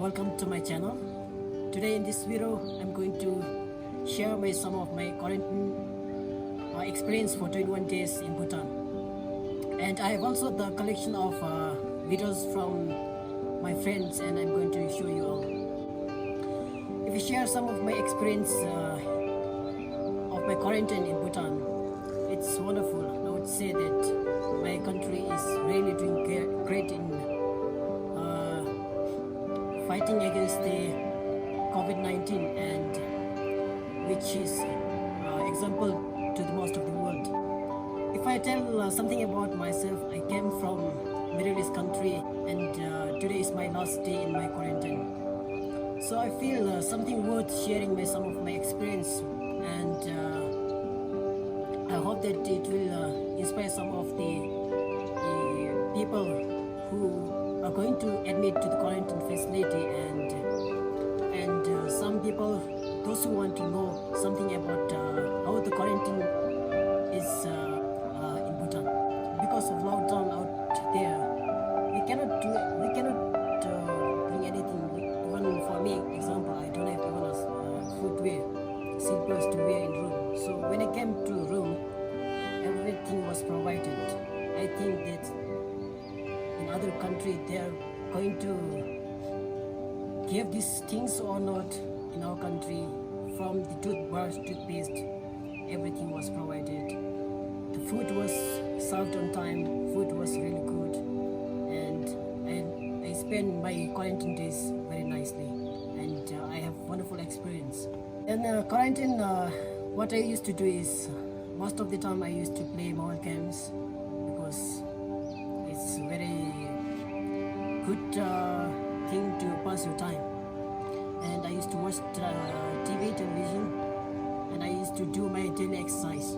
welcome to my channel. Today in this video, I'm going to share some of my quarantine experience for 21 days in Bhutan. And I have also the collection of videos from my friends, and I'm going to show you all. If I share some of my experience of my quarantine in Bhutan, it's wonderful. I would say that my country is really doing great in fighting against the COVID-19, and which is example to the most of the world. If I tell something about myself, I came from Middle East country, and today is my last day in my quarantine. So I feel something worth sharing some of my experience, and I hope that it will inspire some of the people who are going to admit to the quarantine facility, and some people, those who want to know something about how the quarantine is in Bhutan. Because of lockdown out there, we cannot bring anything. Even for me, example, I don't have even a footwear, slippers to wear in room. So when I came to room, everything was provided. I think that in other country they are going to give these things or not. In our country, from the toothbrush, toothpaste, everything was provided. The food was served on time. Food was really good, and I spent my quarantine days very nicely, and I have wonderful experience. In quarantine, what I used to do is most of the time I used to play mobile games, because it's very good thing to pass your time. And I used to watch television, and I used to do my daily exercise.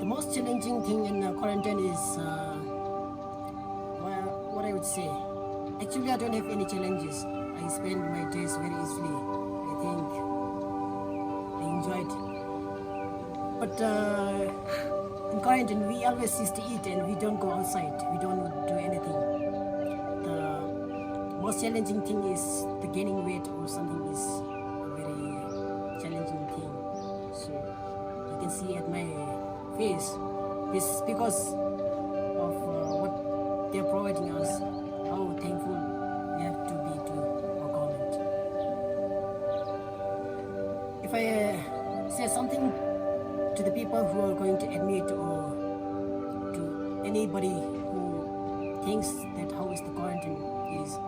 The most challenging thing in quarantine is what I would say. Actually, I don't have any challenges. I spend my days very easily. I think I enjoyed. But in quarantine, we always used to eat, and we don't go outside. We don't do anything. The most challenging thing is the gaining weight or something is a very challenging thing. So you can see at my face, this is because of what they're providing us, how thankful we have to be to our government. If I say something to the people who are going to admit, or to anybody who thinks that how is the quarantine is,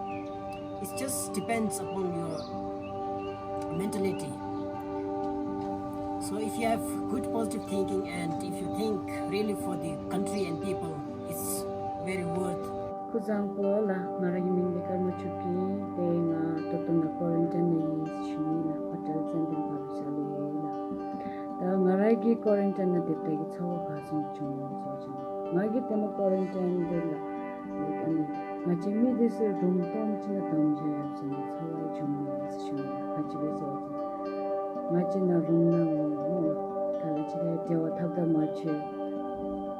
it just depends upon your mentality. So if you have good positive thinking, and if you think really for the country and people, it's very worth. For example, maragi minde karma chuki denga totona quarantine is shunila hotel sending parusali la. The maragi quarantine na deta ki chawa khasum chumo sojan. Maragi tema quarantine de la like ani ngachimi this room tom china tamja yabsin chawa chumo is shunila hachibe sojan. Ngachina room na mo tala chira dewa thabda mache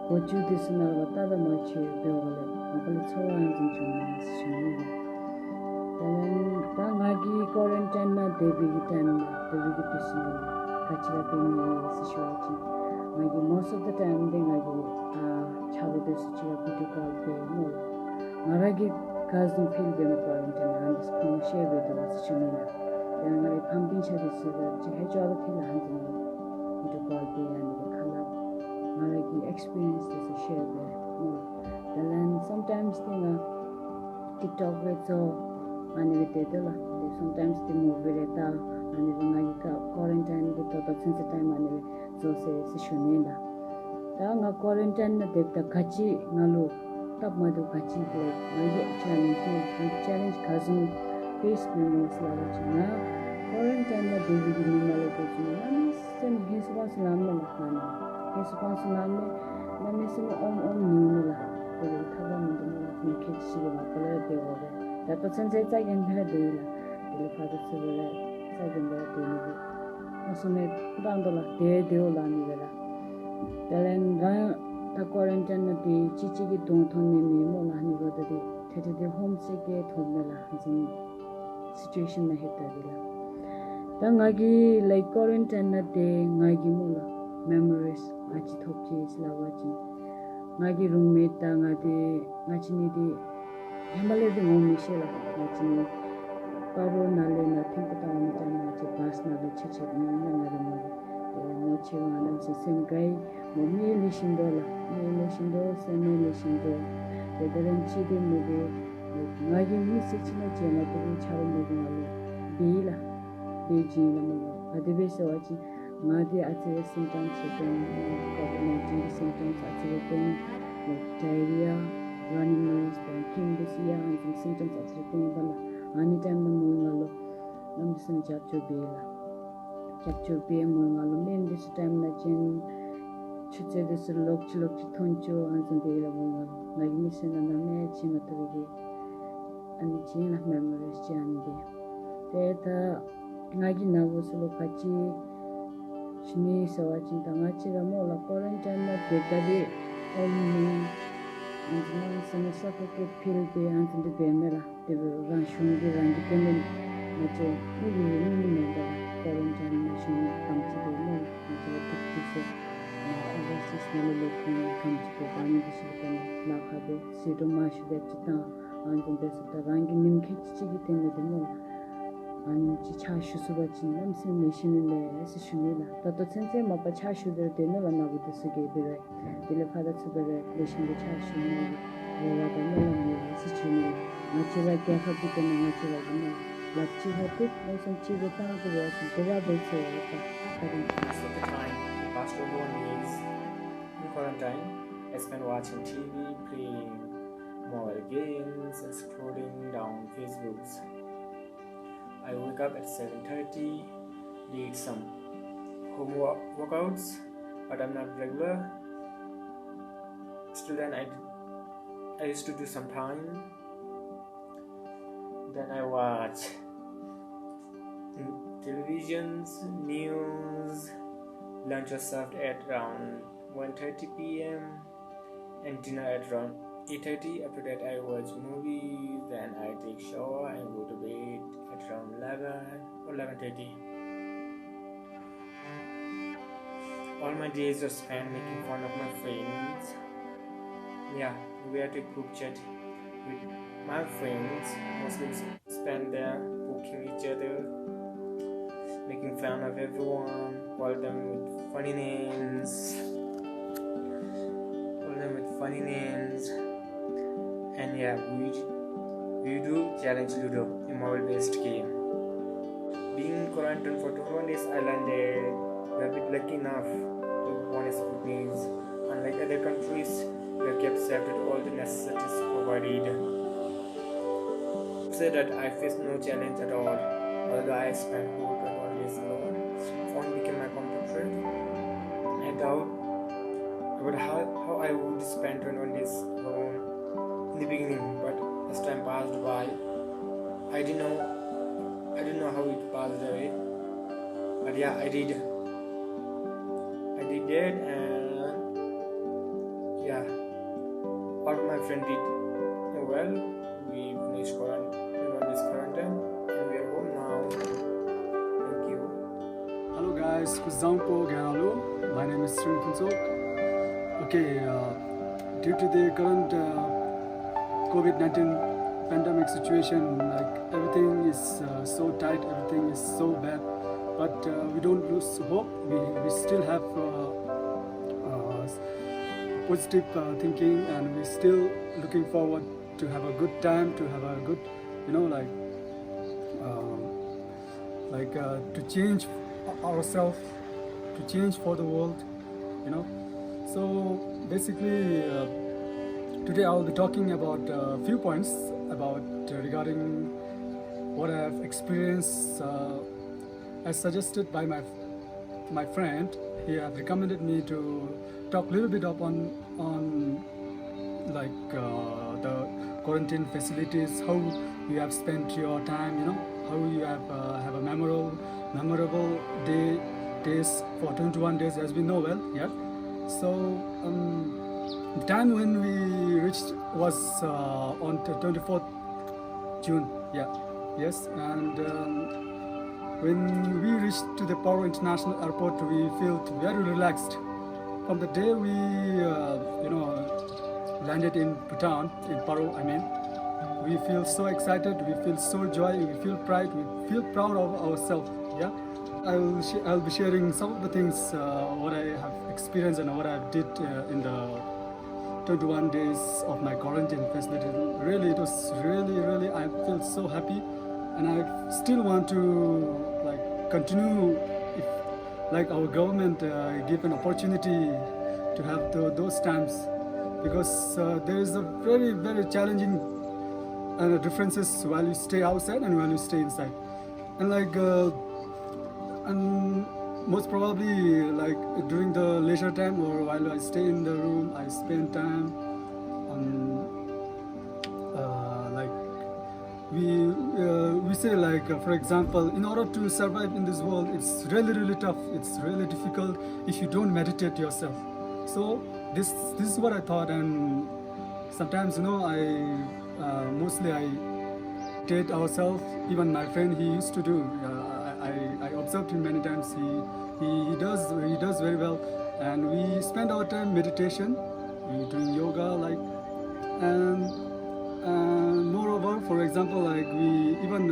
goju this na wata da mache bewale. Napoli chawa anjin chumo is shunila. Then the ngagi quarantine na devi time na devi ki tisna kachira pini situation. Ngagi most of the time they ngagi chalu this chira video call pe mo. Maragi cousin feel them quarantine and this phone share with the situation. Then ngari pumping service the chihajala feel hanjin video call pe and the khala maragi experience this share there. Then sometimes they TikTok with so and sometimes they move with it and quarantine the total sense time and so say shunela. The quarantine the kachi nalu tap madu kachi challenge cousin face memos la quarantine the baby nimale ko sen his was lamna la his was lamna na misim nula the thava mundu kids sigma kala devobe that sense again bhela deila the father sevela second day asome dandola deola ni vela then the quarantine the chichi ki dong thon ni mo la ni 테데데 홈시게 돈멜라 진 situation na hetadila ta ngagi like quarantine na de ngagi mula memories achi thopchi slawachi ngagi roommate ta ngachi ni de hemale de ngomi shela ngachi ni paro nale na think ta ni ta ngachi bas na de cheche na na na mo no chewa na se sem gai mo mi le shindo se me le shindo de deren chi de mo de ngagi mi se china chena de charo mo de ngalo bila beji na mo adebe se wachi ngadi ate symptoms de COVID-19 symptoms ate de diarrhea running nose banking this year and symptoms ate de bala ani time na mo ngalo nam sen japcho be mo ngalo men this time na chen chuche this lok thoncho anjun de la mo ngalo nagi mi sen na me chima to ge ani china memories chande te ngagi na wo so kachi chini sawachin tangachi ra mo la quarantine na dekade only and sen suffocate feel be anjun de mera de ran shungi ran de kemen nacho ni da quarantine na shun kamchi de mo nacho tikse overseas na lokun kamchi de bani de la khabe sido mash de chita anjun de sa rangi nim khichi gi ten de mo an chi cha shu su ba chin nam se me shin le se shuni la ta to chen se ma pa cha shu de de na na bu de se ge de le pha da chu de le shin de cha shu ni le la da na me se shuni ma chi la ke kha bu de na chi la de na la chi ha te mo san chi de ta de ya chi de la de se ta Most of the time, the past 21 days in quarantine, I spent watching TV, playing mobile games, and scrolling down Facebooks. I wake up at 7:30, did some home workouts, but I'm not regular. Still then I used to do some time. Then I watch televisions, news, lunch was served at around 1:30 p.m. and dinner at around 8:30. After that I watch movies, then I take shower and go to bed at around 11 or 11:30. All my days are spent making fun of my friends. Yeah, we had a group chat with my friends, mostly spend there poking each other, making fun of everyone, call them with funny names, and yeah, we do challenge Ludo, a mobile-based game. Being in quarantine for 21 days, I learned that we are a bit lucky enough to bonus food needs. Unlike other countries, we are kept safe with all the necessities provided. Say that I faced no challenge at all, although I spent whole 21 days alone. Phone became my computer. I doubt about how I would spend 21 days alone in the beginning, but as time passed by, I didn't know how it passed away. But yeah, I did that, and yeah, all of my friends did well. We finished quarantine and we are home now. Thank you. Hello guys, Kuzampo Ganalu. My name is Srim Kunsok. Okay, due to the current COVID-19 pandemic situation, like everything is so tight, everything is so bad, but we don't lose hope. We still have positive thinking, and we're still looking forward to have a good time, to have a good, to change ourselves, to change for the world, So basically, today I'll be talking about a few points about regarding what I have experienced as suggested by my friend. He have recommended me to talk a little bit up on the quarantine facilities, how you have spent your time, how you have a memorable days for 21 days, as we know well, yeah. So The time when we reached was on 24th June. Yeah, yes, and when we reached to the Paro International Airport, we felt very relaxed. From the day we, landed in Bhutan, in Paro, I mean, we feel so excited, we feel so joy, we feel pride, we feel proud of ourselves. Yeah, I'll be sharing some of the things what I have experienced and what I did in the 21 days of my quarantine facility. Really, it was really, I feel so happy, and I still want to continue if our government give an opportunity to have those times, because there is a very challenging differences while you stay outside and while you stay inside, and and most probably during the leisure time or while I stay in the room, I spend time on we say for example, in order to survive in this world, it's really tough, it's really difficult if you don't meditate yourself. So this is what I thought, and sometimes I mostly I meditate ourselves. Even my friend, he used to do. I observed him many times. He does very well, and we spend our time meditation, we doing yoga, and moreover, for example, we even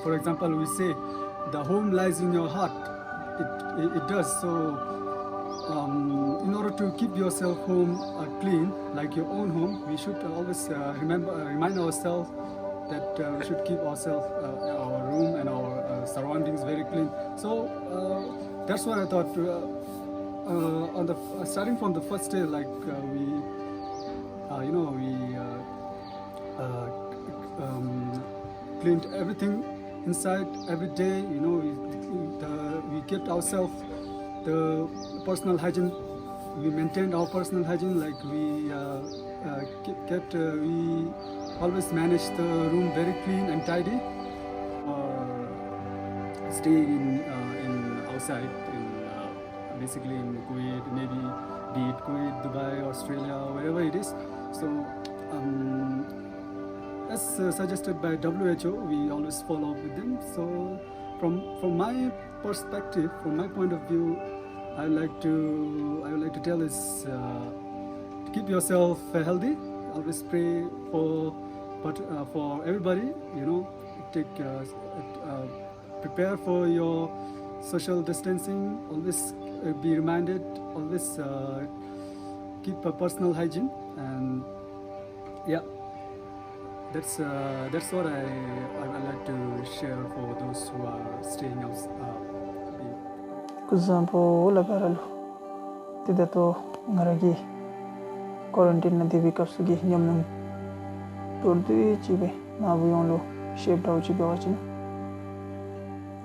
for example, we say the home lies in your heart. It does. So in order to keep yourself home clean, like your own home, we should always remind ourselves that we should keep ourselves, our room and our surroundings very clean. So that's what I thought. On the starting from the first day, cleaned everything inside every day. We kept ourselves the personal hygiene. We maintained our personal hygiene. We always managed the room very clean and tidy. Stay in outside, basically in Kuwait, maybe be it Kuwait, Dubai, Australia, wherever it is. So as suggested by WHO, we always follow up with them. So from my perspective, from my point of view, I would like to tell is to keep yourself healthy. Always pray for everybody. Take prepare for your social distancing. Always be reminded. Always keep a personal hygiene, and yeah, that's what I would like to share for those who are staying out. Kuzampo lagaralo tidato ngaragi quarantine na divi kapsugi nyamnam turdi chibe na buyonlo shape dau chibe wachina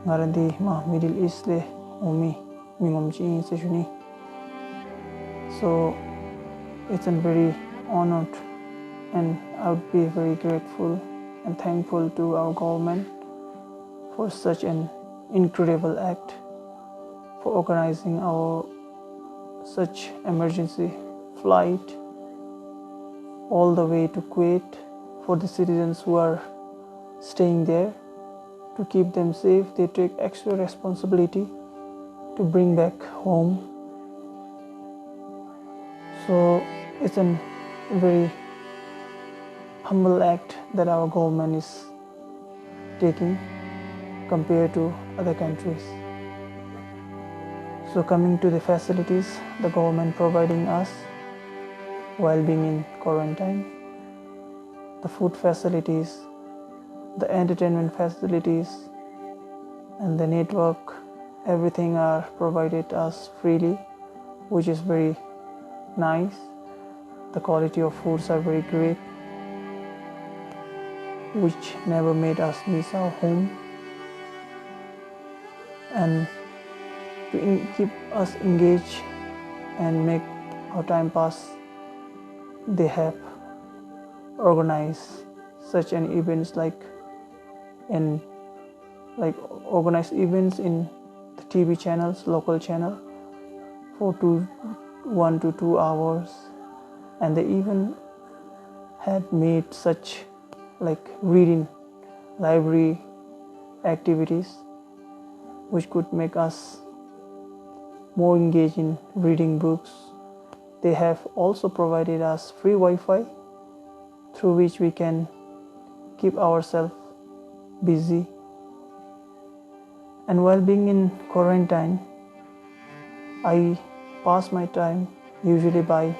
ngarandi ma Middle East le umi mingomchi seshuni. So it's a very honored, and I would be very grateful and thankful to our government for such an incredible act, for organizing our such emergency flight all the way to Kuwait for the citizens who are staying there, to keep them safe. They take extra responsibility to bring back home. So it's a very humble act that our government is taking compared to other countries. So coming to the facilities the government providing us while being in quarantine, the food facilities, the entertainment facilities, and the network, everything are provided us freely, which is very nice. The quality of foods are very great, which never made us miss our home. And to keep us engaged and make our time pass, they have organized such an events organized events in the TV channels, local channel, 1 to 2 hours, and they even had made such like reading library activities which could make us more engaged in reading books. They have also provided us free Wi-Fi through which we can keep ourselves busy. And while being in quarantine, I pass my time usually by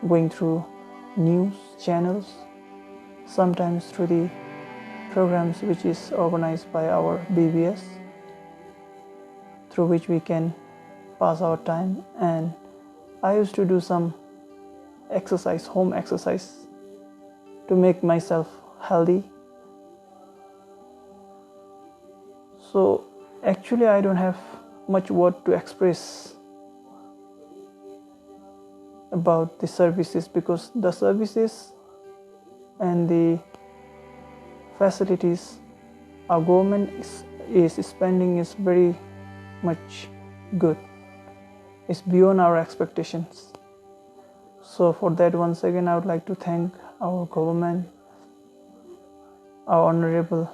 going through news channels, sometimes through the programs which is organized by our BBS, through which we can pass our time. And I used to do some exercise, home exercise, to make myself healthy. So actually I don't have much word to express about the services, because the services and the facilities our government is spending is very much good. It's beyond our expectations. So for that, once again I would like to thank our government, our honorable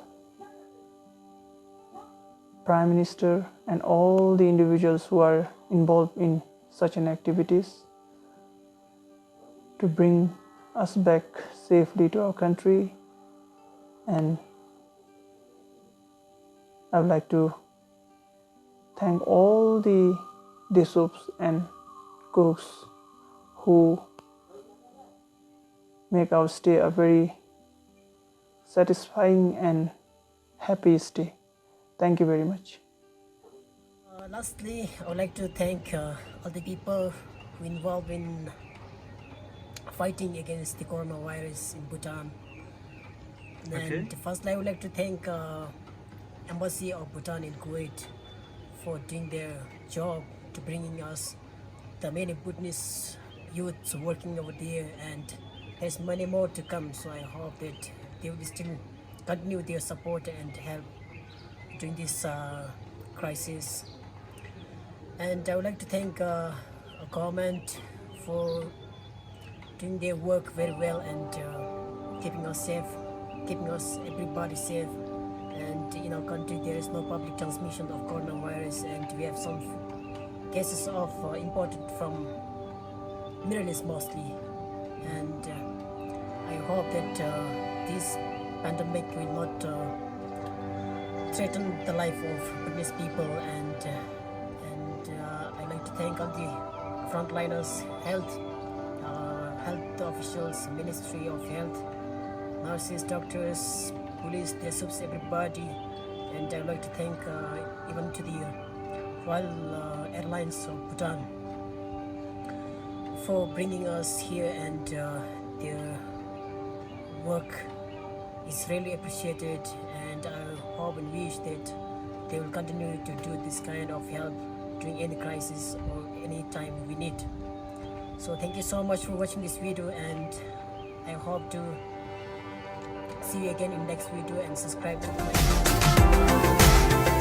Prime Minister, and all the individuals who are involved in such an activities to bring us back safely to our country. And I would like to thank all the disciples and cooks who make our stay a very satisfying and happy stay. Thank you very much. Lastly, I would like to thank all the people who involved in fighting against the coronavirus in Bhutan. And firstly, I would like to thank Embassy of Bhutan in Kuwait for doing their job to bringing us the many Bhutanese youths working over there, and there's many more to come. So I hope that they will still continue their support and help during this crisis. And I would like to thank our government for doing their work very well and keeping us safe, keeping us everybody safe. And in our country there is no public transmission of coronavirus, and we have some cases of imported from Middle East mostly. And I hope that this pandemic will not threaten the life of Bhutanese people. And I'd like to thank all the frontliners, health officials, Ministry of Health, nurses, doctors, police, their subs, everybody. And I'd like to thank even to the Royal Airlines of Bhutan for bringing us here, and their work is really appreciated, and I hope and wish that they will continue to do this kind of help during any crisis or any time we need. So thank you so much for watching this video, and I hope to see you again in next video, and subscribe to my channel.